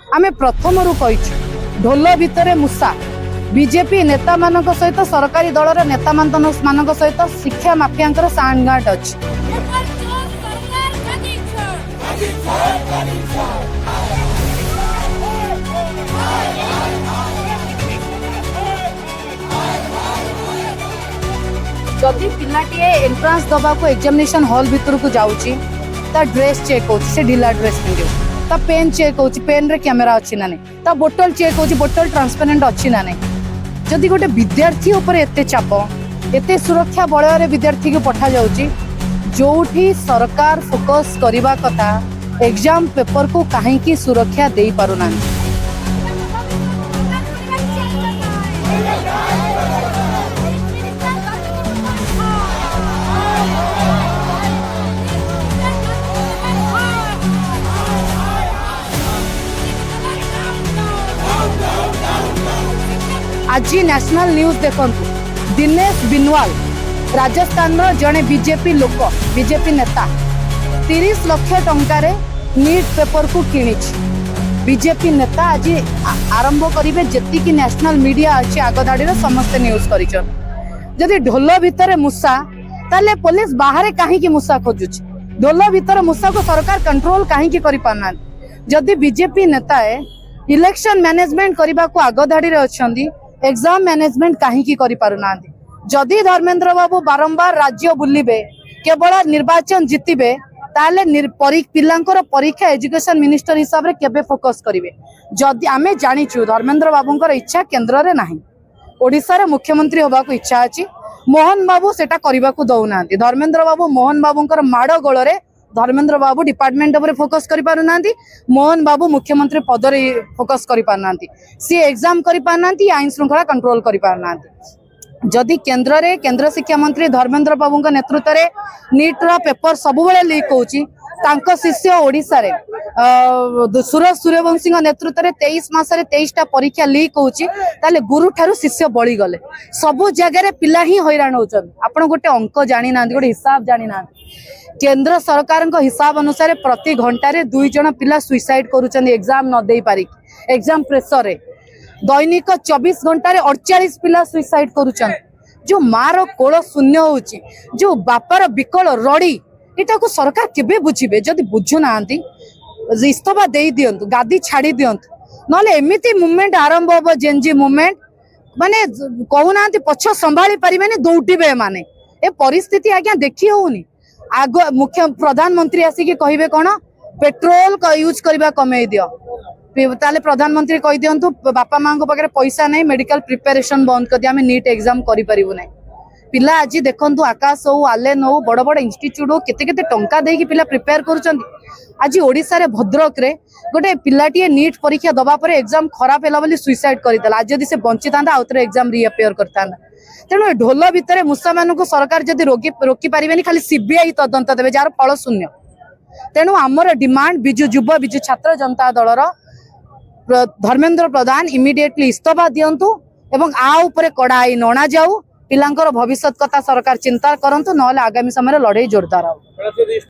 आमे प्रथम रु कही ढोल भितर मूसा बीजेपी नेता मान सहित सरकारी दलर नेता मान सहित शिक्षा माफिया सांठगांठ अच्छी। जदि पिलाटी एंट्रांस दबा को एग्जामिनेशन हॉल भितर को जाऊँगी ता ड्रेस चेक होची ढिला ड्रेस पिंधे ता पेन चेक होची पेन रे कैमेरा अच्छी ना नहीं ता बोतल चेक होची बोतल ट्रांसपेरेंट अच्छी ना नहीं। जदि गोटे विद्यार्थी ऊपर एते चाप एते सुरक्षा बलय विद्यार्थी को पठा जाउची जोठी सरकार फोकस करबा कथा एग्जाम पेपर को काहेकि सुरक्षा दे पारुना। आज नेशनल न्यूज देखंतु दिनेश बिनवाल राजस्थान रो जड़े बीजेपी लोक बीजेपी नेता 30 लाख टंकार नीट पेपर को किणी बीजेपी नेता आज आरंभ करेंगे जी की नेशनल मीडिया अच्छी आगधाड़ी समस्ते न्यूज कर ढोल भितर मूसा ताले पुलिस बाहर कहीं मूसा खोजुची ढोल भितर मूसा को सरकार कंट्रोल कहीं कर पारना। जदि बीजेपी नेता है इलेक्शन मैनेजमेंट करने को आगधाड़ी अच्छा एग्जाम मैनेजमेंट कहीं कर पारना। जदि धर्मेंद्र बाबू बारंबार राज्य बुलिबे केवल निर्वाचन जितिबे ताले पिलांकर परीक्षा एजुकेशन मिनिस्टर हिसाब रे केबे फोकस करिवे। जदि आमे जानिचु धर्मेंद्र बाबूंकर इच्छा केंद्र रे नाही ओडिसा रे मुख्यमंत्री होबा को इच्छा अछि मोहन बाबू सेटा करबा को दउना। धर्मेंद्र बाबू मोहन बाबूंकर माड़ गोल रे धर्मेंद्र बाबू डिपार्टमेंट ऊपर फोकस करि पारुना मोहन बाबू मुख्यमंत्री पद रे फोकस करि पारना सी एग्जाम करि पारना आईन श्रृंखला कंट्रोल करि पारना। जदि केंद्र शिक्षा मंत्री धर्मेंद्र बाबू नेतृत्व में नीट रा पेपर सबुबले लीक होची तांको शिष्य ओडिसा रे सूरज सूर्यवंशी नेतृत्व में 23 मासरे 23टा परीक्षा लीक होची ताले गुरु ठारू शिष्य बळी गले सबु जगह रे पिला ही हैरान होचन। आपण गोटे अंक जानि ना गोटे हिसाब जानि ना केंद्र सरकार को हिसाब अनुसार प्रति घंटा रे 2 जण पिला सुइसाइड करूचन एग्जाम न देई पारि एग्जाम प्रेशर रे दैनिक 24 घंटा रे 48 पिला सुइसाइड करूचन। जो मार कोल शून्य होची जो बापार विकल रड़ी इटा को सरकार केबे बुझिबे। जदि बुझु नांती इस्तफा दे दियंतु गादी छाड़ी दियंतु नले एमिति मूवमेंट आरंभ हो जेनजी मूवमेंट माने कहू नांती पछ संभाली परिबेनी दौटिबे माने ए परिस्थिति आज्ञा देखि होउनी। आग मुख्य प्रधानमंत्री आसिक कहिबे कोन पेट्रोल का यूज करबा कमे दियो ताले प्रधानमंत्री कहि दियंतु बापा मां को पाखे पैसा नहीं मेडिकल प्रिपरेशन बंद कर दिया नीट एग्जाम करि परिबु नै। पिला आज देखंतु आकाश हो आलेन हो बड़ बड़ इंस्टीट्यूट हो केते केते टंका देकी पिला प्रिपेयर करूचंदी। आज ओडिसा रे भद्रक रे गोटे पिलाटी नीट परीक्षा दबा पर एग्जाम खराब हैला बोली सुइसाइड करितला आज जदि से बंची तांदा आउतरे एग्जाम रीअपियर करतांदा। तेणु ढोल भितर मूसा मानक सरकार जदि रोकी पारिबेनी खाली सीबीआई तदंत देबे जार फल शून्य। तेणु आमर डिमांड बिजु छात्र जनता दलर धर्मेंद्र प्रधान इमिडिएटली इस्तफा दियंतु एवं आ उपरे कड़ा आई नणा जाऊ पिलांकर भविष्य कथा सरकार चिंता करंतु नहले आगामी समय लड़ाई जोरदार हो।